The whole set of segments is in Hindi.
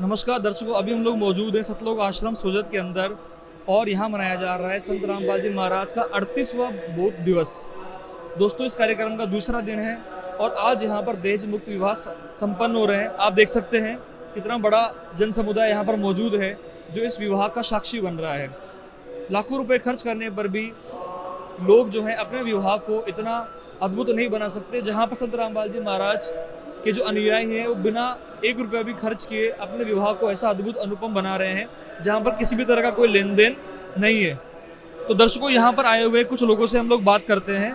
नमस्कार दर्शकों, अभी हम लोग मौजूद हैं सतलोक आश्रम सोजत के अंदर और यहाँ मनाया जा रहा है संत रामपाल जी महाराज का 38वां बोध दिवस। दोस्तों, इस कार्यक्रम का दूसरा दिन है और आज यहाँ पर दहेज मुक्त विवाह संपन्न हो रहे हैं। आप देख सकते हैं कितना बड़ा जन समुदाय यहाँ पर मौजूद है जो इस विवाह का साक्षी बन रहा है। लाखों रुपए खर्च करने पर भी लोग जो हैं अपने विवाह को इतना अद्भुत नहीं बना सकते जहाँ पर संत रामपाल जी महाराज के जो अनुयायी हैं वो बिना 1 रुपया भी खर्च किए अपने विवाह को ऐसा अद्भुत अनुपम बना रहे हैं जहाँ पर किसी भी तरह का कोई लेन देन नहीं है। तो दर्शकों, यहाँ पर आए हुए कुछ लोगों से हम लोग बात करते हैं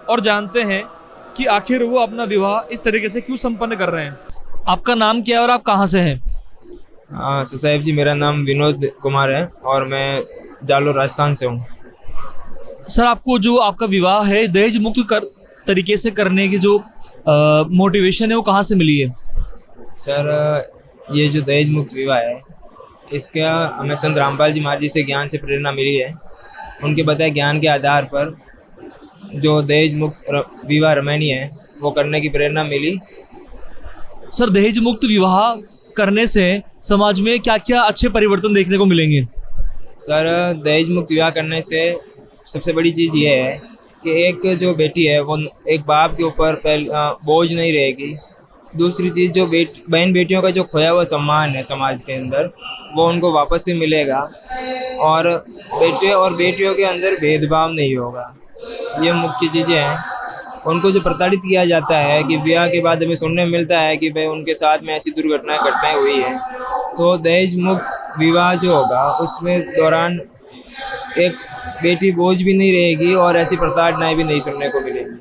और जानते हैं कि आखिर वो अपना विवाह इस तरीके से क्यों संपन्न कर रहे हैं। आपका नाम क्या है और आप कहाँ से हैं? साहब जी, मेरा नाम विनोद कुमार है और मैं जालोर राजस्थान से हूँ। सर, आपको जो आपका विवाह है दहेज मुक्त तरीके से करने की जो मोटिवेशन है वो कहाँ से मिली है? सर, ये जो दहेज मुक्त विवाह है इसका हमें संत रामपाल जी महाराज जी से ज्ञान से प्रेरणा मिली है। उनके बताए ज्ञान के आधार पर जो दहेज मुक्त विवाह रमणीय है वो करने की प्रेरणा मिली। सर, दहेज मुक्त विवाह करने से समाज में क्या क्या अच्छे परिवर्तन देखने को मिलेंगे? सर, दहेज मुक्त विवाह करने से सबसे बड़ी चीज़ ये है कि एक जो बेटी है वो एक बाप के ऊपर बोझ नहीं रहेगी। दूसरी चीज़, जो बहन बेटियों का जो खोया हुआ सम्मान है समाज के अंदर वो उनको वापस से मिलेगा और बेटे और बेटियों के अंदर भेदभाव नहीं होगा। ये मुख्य चीज़ें हैं। उनको जो प्रताड़ित किया जाता है कि ब्याह के बाद हमें सुनने मिलता है कि भाई उनके साथ में ऐसी घटनाएं हुई हैं, तो दहेज मुक्त विवाह जो होगा उसमें दौरान एक बेटी बोझ भी नहीं रहेगी और ऐसी प्रताड़नाएं भी नहीं सुनने को मिलेंगी।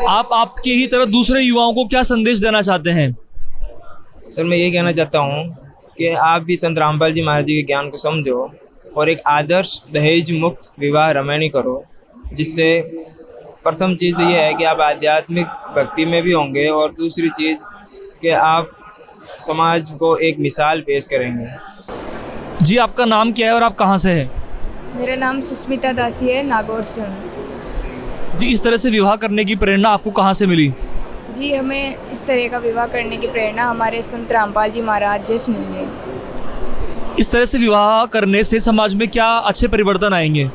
आप आपके ही तरह दूसरे युवाओं को क्या संदेश देना चाहते हैं? सर, मैं ये कहना चाहता हूँ कि आप भी संत रामपाल जी महाराज जी के ज्ञान को समझो और एक आदर्श दहेज मुक्त विवाह रमणीय करो, जिससे प्रथम चीज़ तो ये है कि आप आध्यात्मिक भक्ति में भी होंगे और दूसरी चीज़ कि आप समाज को एक मिसाल पेश करेंगे। जी, आपका नाम क्या है और आप कहाँ से हैं? मेरा नाम सुस्मिता दासी है, नागौर से हूँ। जी, इस तरह से विवाह करने की प्रेरणा आपको कहाँ से मिली? जी, हमें इस तरह का विवाह करने की प्रेरणा हमारे संत रामपाल जी महाराज जी से मिली है। इस तरह से विवाह करने से समाज में क्या अच्छे परिवर्तन आएंगे?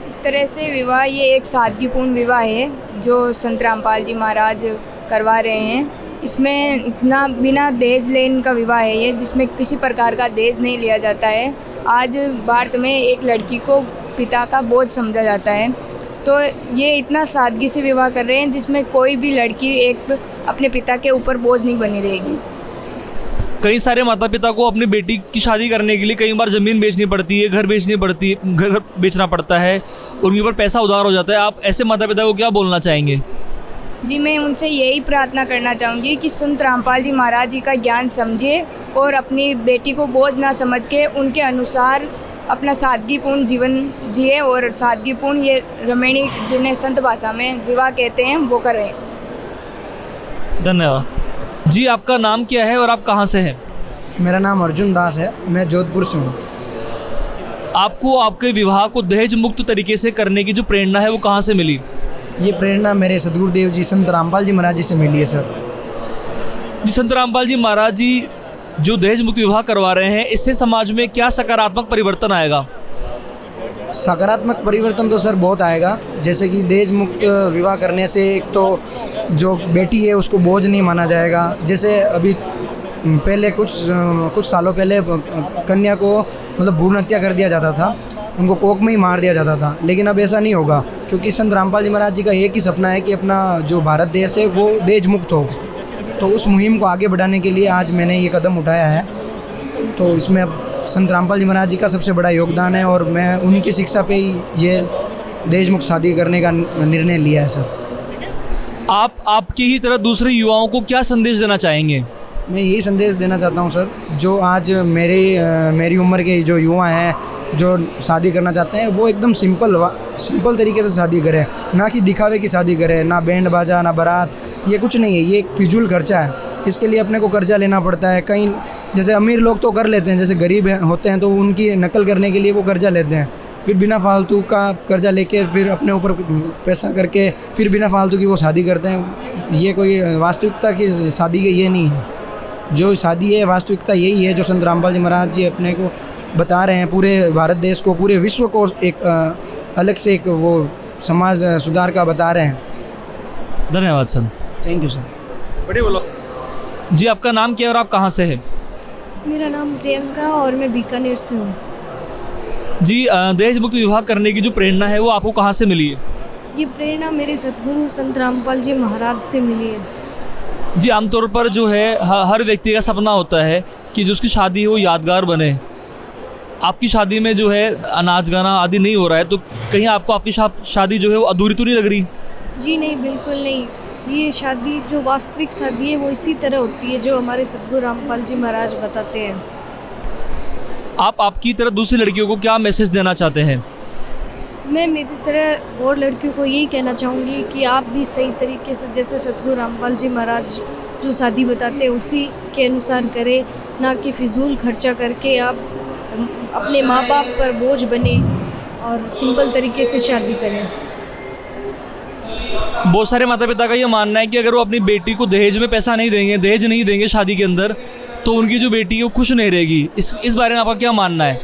इस तरह से विवाह ये एक सादगीपूर्ण विवाह है जो संत रामपाल जी महाराज करवा रहे हैं। इसमें ना बिना दहेज लेन का विवाह है ये, जिसमें किसी प्रकार का दहेज नहीं लिया जाता है। आज भारत में एक लड़की को पिता का बोझ समझा जाता है, तो ये इतना सादगी से विवाह कर रहे हैं जिसमें कोई भी लड़की एक अपने पिता के ऊपर बोझ नहीं बनी रहेगी। कई सारे माता पिता को अपनी बेटी की शादी करने के लिए कई बार ज़मीन बेचनी पड़ती है, घर बेचनी पड़ती है, घर बेचना पड़ता है, उनके ऊपर पैसा उधार हो जाता है। आप ऐसे माता पिता को क्या बोलना चाहेंगे? जी, मैं उनसे यही प्रार्थना करना चाहूँगी कि संत रामपाल जी महाराज जी का ज्ञान समझे और अपनी बेटी को बोझ ना समझ के उनके अनुसार अपना सादगीपूर्ण जीवन जिए और सादगीपूर्ण ये रमणीय, जिन्हें संत भाषा में विवाह कहते हैं, वो करें। धन्यवाद। जी, आपका नाम क्या है और आप कहाँ से हैं? मेरा नाम अर्जुन दास है, मैं जोधपुर से हूँ। आपको आपके विवाह को दहेज मुक्त तरीके से करने की जो प्रेरणा है वो कहाँ से मिली? ये प्रेरणा मेरे सदगुरुदेव जी संत रामपाल जी महाराज जी से मिली है सर। जी, संत रामपाल जी महाराज जी जो दहेज मुक्त विवाह करवा रहे हैं, इससे समाज में क्या सकारात्मक परिवर्तन आएगा? सकारात्मक परिवर्तन तो सर बहुत आएगा। जैसे कि दहेज मुक्त विवाह करने से एक तो जो बेटी है उसको बोझ नहीं माना जाएगा। जैसे अभी पहले कुछ सालों पहले कन्या को मतलब भ्रूण हत्या कर दिया जाता था, उनको कोख में ही मार दिया जाता था, लेकिन अब ऐसा नहीं होगा क्योंकि संत रामपाल जी महाराज जी का एक ही सपना है कि अपना जो भारत देश है वो दहेज मुक्त हो। तो उस मुहिम को आगे बढ़ाने के लिए आज मैंने ये कदम उठाया है। तो इसमें अब संत रामपाल जी महाराज जी का सबसे बड़ा योगदान है और मैं उनकी शिक्षा पे ही ये दहेज मुक्त शादी करने का निर्णय लिया है सर। आप आपकी ही तरह दूसरे युवाओं को क्या संदेश देना चाहेंगे? मैं यही संदेश देना चाहता हूँ सर, जो आज मेरी उम्र के जो युवा हैं जो शादी करना चाहते हैं वो एकदम सिंपल तरीके से शादी करें, ना कि दिखावे की शादी करें, ना बैंड बाजा ना बारात, ये कुछ नहीं है, ये एक फिजूल खर्चा है। इसके लिए अपने को कर्जा लेना पड़ता है। कहीं जैसे अमीर लोग तो कर लेते हैं, जैसे गरीब होते हैं तो उनकी नकल करने के लिए वो कर्जा लेते हैं, फिर बिना फालतू का कर्जा लेके फिर अपने ऊपर पैसा करके फिर बिना फालतू की वो शादी करते हैं। ये कोई वास्तविकता की शादी के ये नहीं है। जो शादी है वास्तविकता यही है जो संत रामपाल जी महाराज जी अपने को बता रहे हैं, पूरे भारत देश को, पूरे विश्व को एक अलग से एक वो समाज सुधार का बता रहे हैं। धन्यवाद सर। Thank you sir. बढ़िया बोलो जी। आपका नाम क्या है और आप कहाँ से हैं? मेरा नाम प्रियंका और मैं बीकानेर से हूँ। जी, दहेज मुक्त विवाह करने की जो प्रेरणा है वो आपको कहाँ से मिली है? ये प्रेरणा मेरे सतगुरु संत रामपाल जी महाराज से मिली है। जी, आमतौर पर जो है हर व्यक्ति का सपना होता है कि जो उसकी शादी हो यादगार बने। आपकी शादी में जो है नाच गाना आदि नहीं हो रहा है, तो कहीं आपको आपकी शादी जो है वो अधूरी तो नहीं लग रही? जी नहीं, बिल्कुल नहीं। ये शादी जो वास्तविक शादी है वो इसी तरह होती है जो हमारे सतगुरु रामपाल जी महाराज बताते हैं। आप आपकी तरह दूसरी लड़कियों को क्या मैसेज देना चाहते हैं? मैं मेरी तरह और लड़कियों को यही कहना चाहूँगी कि आप भी सही तरीके से जैसे सतगुरु रामपाल जी महाराज जो शादी बताते हैं उसी के अनुसार करें, ना कि फिजूल खर्चा करके आप अपने माँ बाप पर बोझ बने और सिंपल तरीके से शादी करें। बहुत सारे माता पिता का ये मानना है कि अगर वो अपनी बेटी को दहेज में पैसा नहीं देंगे, दहेज नहीं देंगे शादी के अंदर, तो उनकी जो बेटी है वो खुश नहीं रहेगी। इस बारे में आपका क्या मानना है?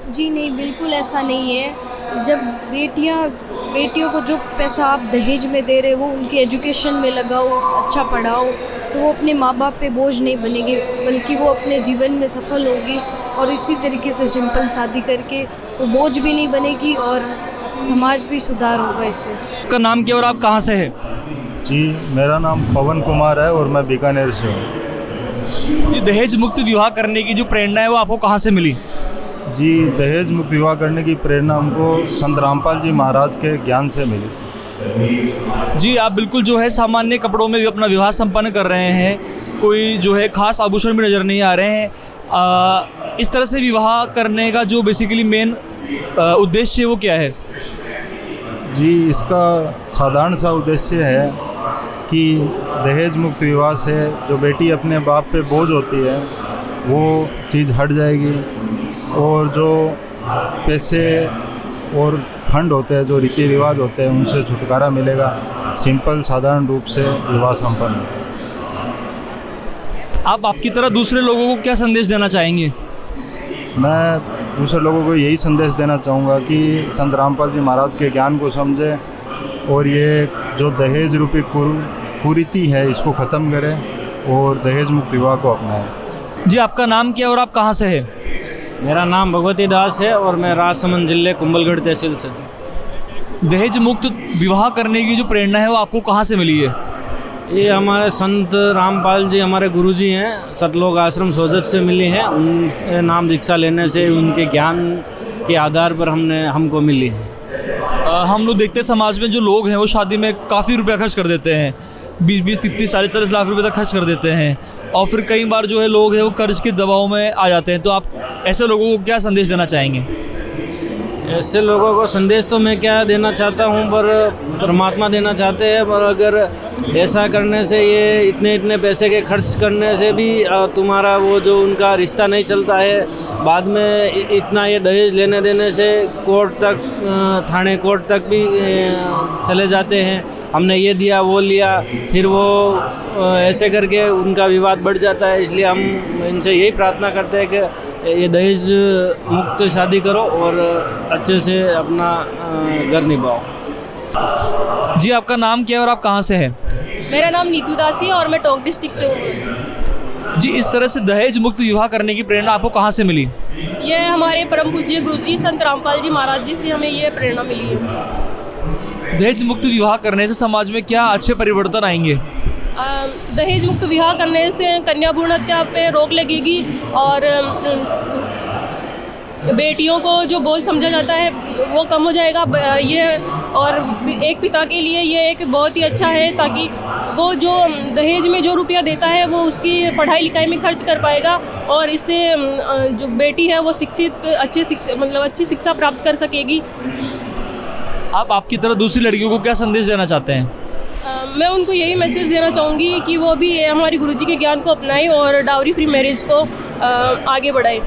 जी नहीं, बिल्कुल ऐसा नहीं है। जब बेटियों को जो पैसा आप दहेज में दे रहे हो वो उनकी एजुकेशन में लगाओ, अच्छा पढ़ाओ, तो वो अपने माँ बाप पे बोझ नहीं बनेगी, बल्कि वो अपने जीवन में सफल होगी। और इसी तरीके से सिंपल शादी करके वो बोझ भी नहीं बनेगी और समाज भी सुधार होगा इससे। आपका नाम क्या और आप कहाँ से हैं? जी, मेरा नाम पवन कुमार है और मैं बीकानेर से हूँ। ये दहेज मुक्त विवाह करने की जो प्रेरणा है वो आपको कहाँ से मिली? जी, दहेज मुक्त विवाह करने की प्रेरणा हमको संत रामपाल जी महाराज के ज्ञान से मिली। जी, आप बिल्कुल जो है सामान्य कपड़ों में भी अपना विवाह संपन्न कर रहे हैं, कोई जो है खास आभूषण भी नज़र नहीं आ रहे हैं। इस तरह से विवाह करने का जो बेसिकली मेन उद्देश्य है वो क्या है? जी, इसका साधारण सा उद्देश्य है कि दहेज मुक्त विवाह से जो बेटी अपने बाप पे बोझ होती है वो चीज़ हट जाएगी और जो पैसे और फंड होते हैं, जो रीति रिवाज होते हैं, उनसे छुटकारा मिलेगा। सिंपल साधारण रूप से विवाह संपन्न होगा। आप आपकी तरह दूसरे लोगों को क्या संदेश देना चाहेंगे? मैं दूसरे लोगों को यही संदेश देना चाहूँगा कि संत रामपाल जी महाराज के ज्ञान को समझें और ये जो दहेज रूपी कुरीति है इसको ख़त्म करें और दहेज मुक्त विवाह को अपनाएं। जी, आपका नाम क्या और आप कहाँ से हैं? मेरा नाम भगवती दास है और मैं राजसमंद जिले कुंभलगढ़ तहसील से। दहेज मुक्त विवाह करने की जो प्रेरणा है वो आपको कहाँ से मिली है? ये हमारे संत रामपाल जी हमारे गुरुजी हैं, सतलोक आश्रम सोजत से मिली हैं। उनसे नाम दीक्षा लेने से उनके ज्ञान के आधार पर हमको मिली है। हम लोग देखते हैं समाज में जो लोग हैं वो शादी में काफ़ी रुपया खर्च कर देते हैं, 20-20, 30-30, 40-40 लाख रुपए तक खर्च कर देते हैं, और फिर कई बार जो है लोग हैं वो कर्ज के दबाव में आ जाते हैं। तो आप ऐसे लोगों को क्या संदेश देना चाहेंगे? ऐसे लोगों को संदेश तो मैं क्या देना चाहता हूँ, पर परमात्मा देना चाहते हैं। पर अगर ऐसा करने से, ये इतने पैसे के खर्च करने से भी तुम्हारा वो जो उनका रिश्ता नहीं चलता है, बाद में इतना ये दहेज लेने देने से कोर्ट तक, थाने कोर्ट तक भी चले जाते हैं। हमने ये दिया वो लिया, फिर वो ऐसे करके उनका विवाद बढ़ जाता है। इसलिए हम इनसे यही प्रार्थना करते हैं कि ये दहेज मुक्त शादी करो और अच्छे से अपना घर निभाओ। जी, आपका नाम क्या है और आप कहाँ से हैं? मेरा नाम नीतू दासी है और मैं टोंक डिस्ट्रिक्ट से हूँ। जी, इस तरह से दहेज मुक्त विवाह करने की प्रेरणा आपको कहाँ से मिली? ये हमारे परम पूज्य गुरुजी संत रामपाल जी महाराज जी से हमें ये प्रेरणा मिली है। दहेज मुक्त विवाह करने से समाज में क्या अच्छे परिवर्तन आएंगे? दहेज मुक्त विवाह करने से कन्या भ्रूण हत्या पे रोक लगेगी और बेटियों को जो बोझ समझा जाता है वो कम हो जाएगा। ये और एक पिता के लिए ये एक बहुत ही अच्छा है, ताकि वो जो दहेज में जो रुपया देता है वो उसकी पढ़ाई लिखाई में खर्च कर पाएगा और इससे जो बेटी है वो अच्छी शिक्षा प्राप्त कर सकेगी। आप आपकी तरह दूसरी लड़कियों को क्या संदेश देना चाहते हैं? मैं उनको यही मैसेज देना चाहूँगी कि वो भी हमारे गुरुजी के ज्ञान को अपनाएं और डाउरी फ्री मैरिज को आगे बढ़ाएं।